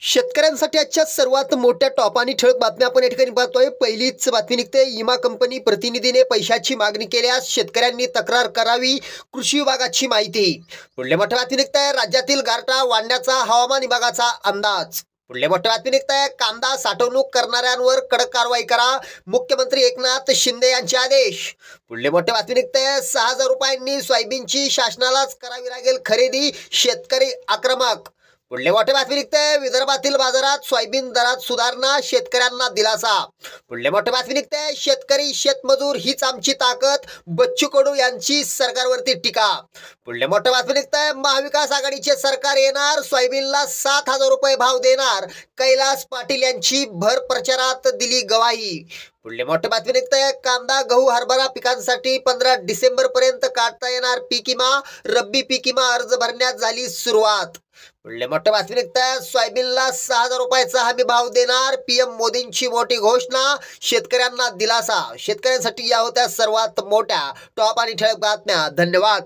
शेतकऱ्यांसाठी आजच्या सर्वात मोठ्या टॉप आणि ठळक बातम्या आपण या ठिकाणी पाहतोय. पहिलीच बातमी निघते. विमा कंपनी प्रतिनिधीने पैशाची मागणी केल्यास शेतकऱ्यांनी तक्रार करावी, कृषी विभागाची माहिती. पुढल्या मोठ्या बातमी निघताय. राज्यातील गारठा वाढण्याचा हवामान विभागाचा अंदाज. पुढल्या मोठ्या बातमी निघताय. कांदा साठवणूक करणाऱ्यांवर कडक कारवाई करा, मुख्यमंत्री एकनाथ शिंदे यांचे आदेश. पुढल्या मोठ्या बातमी निघताय. 6,000 रुपयांनी सोयाबीनची शासनालाच करावी लागेल खरेदी, शेतकरी आक्रमक. पुढल्या मोठ्या बातमी निघते. विदर्भातील बाजारात सोयाबीन दरात सुधारणा, शेतकऱ्यांना दिलासा. पुढल्या मोठ्या बातमी निघते. शेतकरी शेतमजूर हीच आमची ताकद, बच्चू कडू यांची सरकारवरती टीका. पुढल्या मोठ्या बातमी निघते. महाविकास आघाडीचे सरकार येणार, सोयाबीनला 7,000 रुपये भाव देणार, कैलास पाटील यांची भर प्रचारात दिली ग्वाही. पुढल्या मोठ्या बातमी निघताय. कांदा गहू हरभरा पिकांसाठी 15 डिसेंबर पर्यंत काढता येणार पीक विमा, रब्बी पीक विमा अर्ज भरण्यास झाली सुरुवात. पुढल्या मोठ्या बातमी निघताय. सोयाबीनला 6,000 रुपयाचा हमी भाव देणार, पीएम मोदींची मोठी घोषणा, शेतकऱ्यांना दिलासा. शेतकऱ्यांसाठी या होत्या सर्वात मोठ्या टॉप आणि ठळक बातम्या. धन्यवाद.